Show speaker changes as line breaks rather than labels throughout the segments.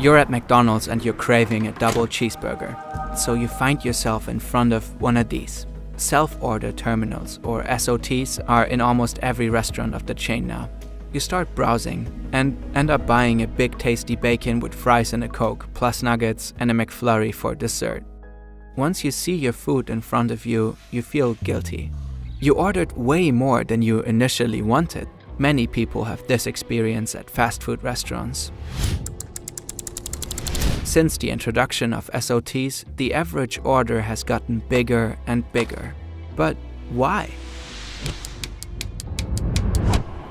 You're at McDonald's and you're craving a double cheeseburger. So you find yourself in front of one of these. Self-order terminals, or SOTs, are in almost every restaurant of the chain now. You start browsing and end up buying a big tasty bacon with fries and a Coke, plus nuggets and a McFlurry for dessert. Once you see your food in front of you, you feel guilty. You ordered way more than you initially wanted. Many people have this experience at fast food restaurants. Since the introduction of SOTs, the average order has gotten bigger and bigger. But why?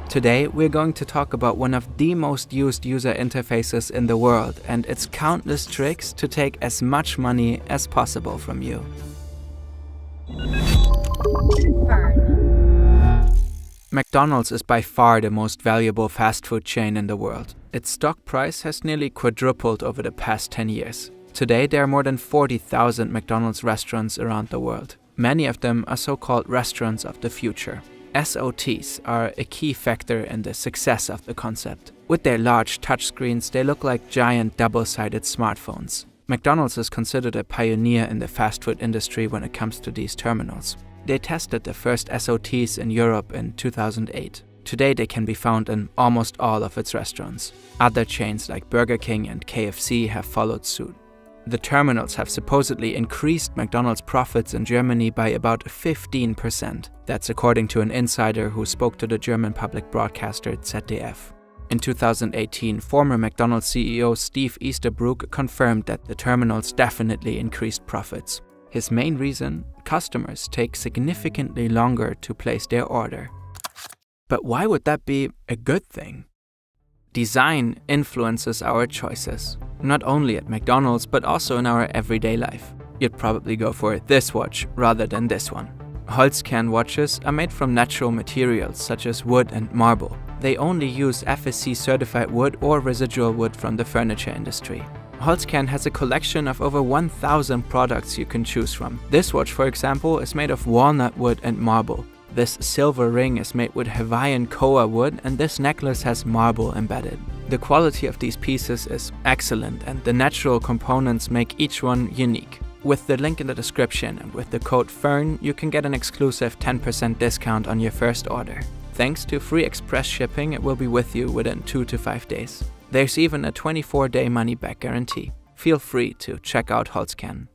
Today, we're going to talk about one of the most used user interfaces in the world and its countless tricks to take as much money as possible from you. McDonald's is by far the most valuable fast food chain in the world. Its stock price has nearly quadrupled over the past 10 years. Today, there are more than 40,000 McDonald's restaurants around the world. Many of them are so-called restaurants of the future. SOTs are a key factor in the success of the concept. With their large touchscreens, they look like giant double-sided smartphones. McDonald's is considered a pioneer in the fast food industry when it comes to these terminals. They tested the first SOTs in Europe in 2008. Today they can be found in almost all of its restaurants. Other chains like Burger King and KFC have followed suit. The terminals have supposedly increased McDonald's profits in Germany by about 15%. That's according to an insider who spoke to the German public broadcaster ZDF. In 2018, former McDonald's CEO Steve Easterbrook confirmed that the terminals definitely increased profits. His main reason? Customers take significantly longer to place their order. But why would that be a good thing? Design influences our choices, not only at McDonald's but also in our everyday life. You'd probably go for this watch rather than this one. Holzkern watches are made from natural materials such as wood and marble. They only use FSC certified wood or residual wood from the furniture industry. Holzkern has a collection of over 1,000 products you can choose from. This watch, for example, is made of walnut wood and marble. This silver ring is made with Hawaiian koa wood, and this necklace has marble embedded. The quality of these pieces is excellent, and the natural components make each one unique. With the link in the description and with the code FERN, you can get an exclusive 10% discount on your first order. Thanks to free express shipping, it will be with you within 2 to 5 days. There's even a 24-day money-back guarantee. Feel free to check out Holzkern.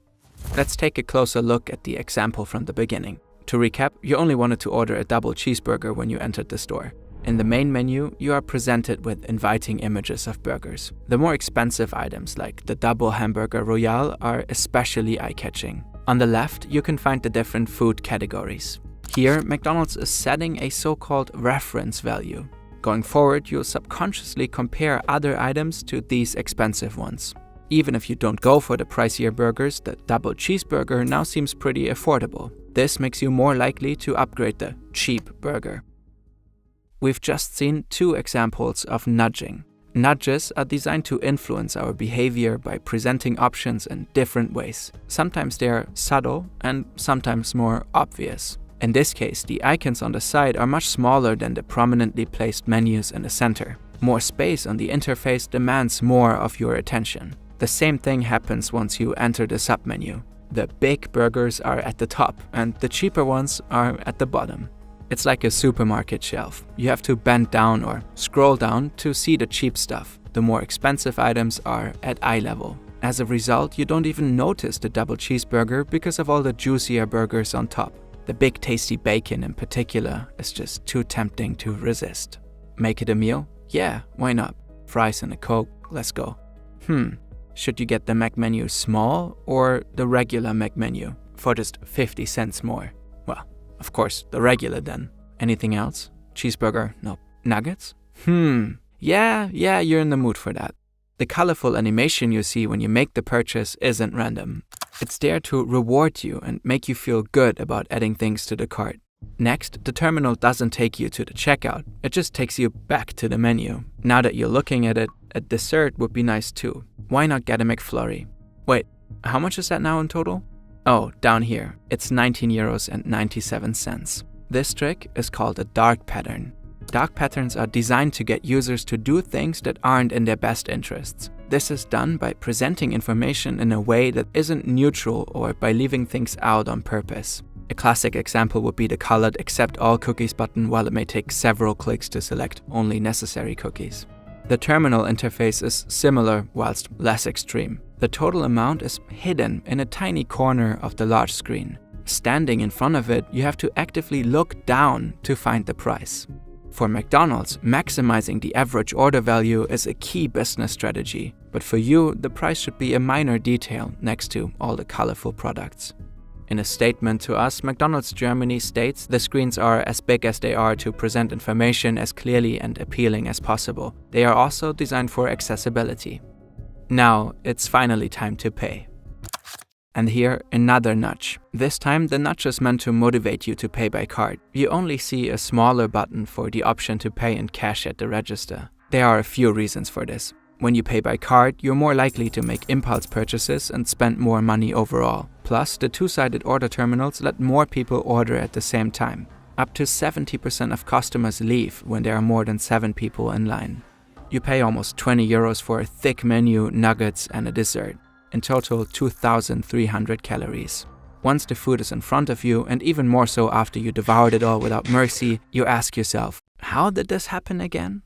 Let's take a closer look at the example from the beginning. To recap, you only wanted to order a double cheeseburger when you entered the store. In the main menu, you are presented with inviting images of burgers. The more expensive items, like the double hamburger royale, are especially eye-catching. On the left, you can find the different food categories. Here, McDonald's is setting a so-called reference value. Going forward, you'll subconsciously compare other items to these expensive ones. Even if you don't go for the pricier burgers, the double cheeseburger now seems pretty affordable. This makes you more likely to upgrade the cheap burger. We've just seen 2 examples of nudging. Nudges are designed to influence our behavior by presenting options in different ways. Sometimes they're subtle and sometimes more obvious. In this case, the icons on the side are much smaller than the prominently placed menus in the center. More space on the interface demands more of your attention. The same thing happens once you enter the submenu. The big burgers are at the top and the cheaper ones are at the bottom. It's like a supermarket shelf. You have to bend down or scroll down to see the cheap stuff. The more expensive items are at eye level. As a result, you don't even notice the double cheeseburger because of all the juicier burgers on top. The big tasty bacon in particular is just too tempting to resist. Make it a meal? Yeah, why not? Fries and a Coke, let's go. Should you get the McMenu small or the regular McMenu for just 50 cents more? Well, of course, the regular then. Anything else? Cheeseburger? Nope. Nuggets? Yeah, you're in the mood for that. The colorful animation you see when you make the purchase isn't random. It's there to reward you and make you feel good about adding things to the cart. Next, the terminal doesn't take you to the checkout. It just takes you back to the menu. Now that you're looking at it, a dessert would be nice too. Why not get a McFlurry? Wait, how much is that now in total? Oh, down here. It's 19.97 euros. This trick is called a dark pattern. Dark patterns are designed to get users to do things that aren't in their best interests. This is done by presenting information in a way that isn't neutral or by leaving things out on purpose. A classic example would be the colored Accept All Cookies button, while it may take several clicks to select only necessary cookies. The terminal interface is similar, whilst less extreme. The total amount is hidden in a tiny corner of the large screen. Standing in front of it, you have to actively look down to find the price. For McDonald's, maximizing the average order value is a key business strategy, but for you, the price should be a minor detail next to all the colorful products. In a statement to us, McDonald's Germany states the screens are as big as they are to present information as clearly and appealing as possible. They are also designed for accessibility. Now, it's finally time to pay. And here, another nudge. This time, the nudge is meant to motivate you to pay by card. You only see a smaller button for the option to pay in cash at the register. There are a few reasons for this. When you pay by card, you're more likely to make impulse purchases and spend more money overall. Plus, the two-sided order terminals let more people order at the same time. Up to 70% of customers leave when there are more than 7 people in line. You pay almost 20 euros for a thick menu, nuggets, and a dessert. In total, 2,300 calories. Once the food is in front of you, and even more so after you devoured it all without mercy, you ask yourself, how did this happen again?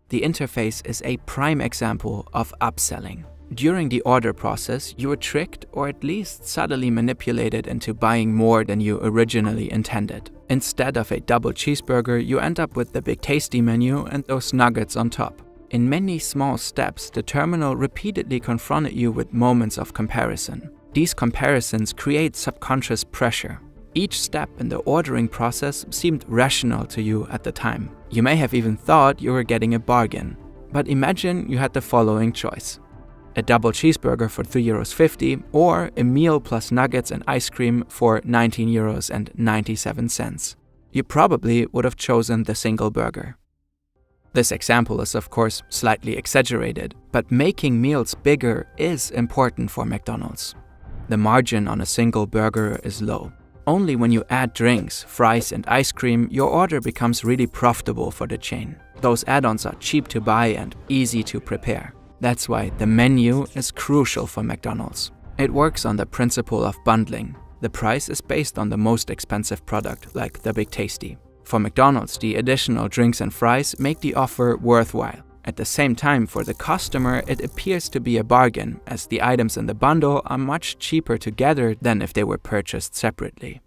The interface is a prime example of upselling. During the order process, you were tricked or at least subtly manipulated into buying more than you originally intended. Instead of a double cheeseburger, you end up with the Big Tasty menu and those nuggets on top. In many small steps, the terminal repeatedly confronted you with moments of comparison. These comparisons create subconscious pressure. Each step in the ordering process seemed rational to you at the time. You may have even thought you were getting a bargain. But imagine you had the following choice: a double cheeseburger for 3.50 euros or a meal plus nuggets and ice cream for 19.97 euros. You probably would have chosen the single burger. This example is of course slightly exaggerated, but making meals bigger is important for McDonald's. The margin on a single burger is low. Only when you add drinks, fries and ice cream, your order becomes really profitable for the chain. Those add-ons are cheap to buy and easy to prepare. That's why the menu is crucial for McDonald's. It works on the principle of bundling. The price is based on the most expensive product, like the Big Tasty. For McDonald's, the additional drinks and fries make the offer worthwhile. At the same time, for the customer, it appears to be a bargain, as the items in the bundle are much cheaper together than if they were purchased separately.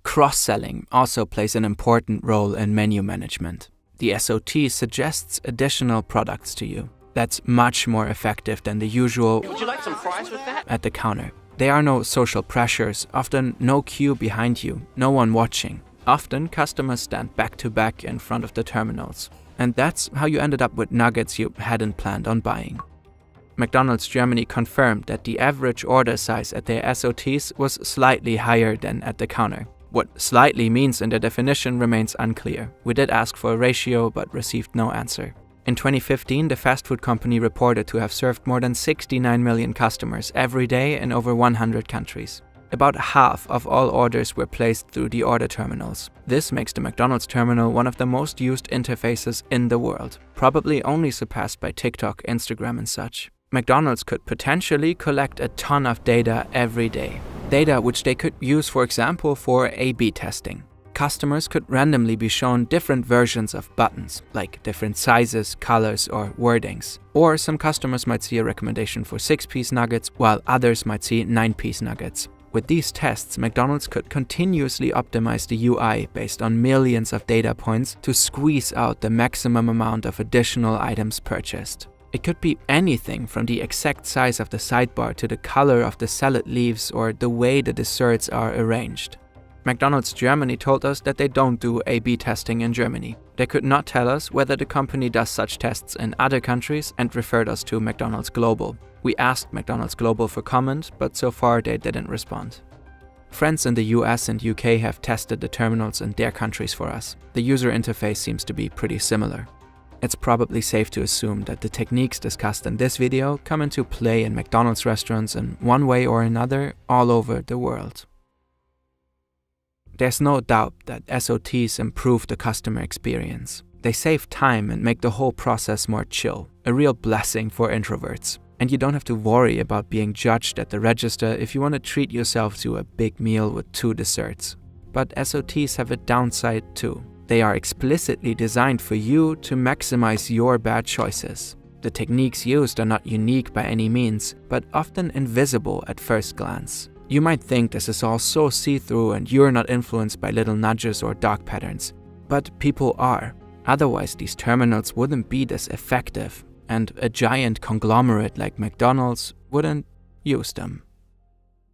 Cross-selling also plays an important role in menu management. The SOT suggests additional products to you. That's much more effective than the usual "Would you like some fries with that?" at the counter. There are no social pressures, often no queue behind you, no one watching. Often, customers stand back to back in front of the terminals. And that's how you ended up with nuggets you hadn't planned on buying. McDonald's Germany confirmed that the average order size at their SOTs was slightly higher than at the counter. What slightly means in the definition remains unclear. We did ask for a ratio, but received no answer. In 2015, the fast food company reported to have served more than 69 million customers every day in over 100 countries. About half of all orders were placed through the order terminals. This makes the McDonald's terminal one of the most used interfaces in the world, probably only surpassed by TikTok, Instagram and such. McDonald's could potentially collect a ton of data every day. Data which they could use, for example, for A/B testing. Customers could randomly be shown different versions of buttons, like different sizes, colors, or wordings. Or some customers might see a recommendation for 6-piece nuggets, while others might see 9-piece nuggets. With these tests, McDonald's could continuously optimize the UI based on millions of data points to squeeze out the maximum amount of additional items purchased. It could be anything from the exact size of the sidebar to the color of the salad leaves or the way the desserts are arranged. McDonald's Germany told us that they don't do A/B testing in Germany. They could not tell us whether the company does such tests in other countries and referred us to McDonald's Global. We asked McDonald's Global for comment, but so far they didn't respond. Friends in the US and UK have tested the terminals in their countries for us. The user interface seems to be pretty similar. It's probably safe to assume that the techniques discussed in this video come into play in McDonald's restaurants in one way or another all over the world. There's no doubt that SOTs improve the customer experience. They save time and make the whole process more chill, a real blessing for introverts. And you don't have to worry about being judged at the register if you want to treat yourself to a big meal with 2 desserts. But SOTs have a downside too. They are explicitly designed for you to maximize your bad choices. The techniques used are not unique by any means, but often invisible at first glance. You might think this is all so see-through and you're not influenced by little nudges or dark patterns. But people are. Otherwise, these terminals wouldn't be this effective, and a giant conglomerate like McDonald's wouldn't use them.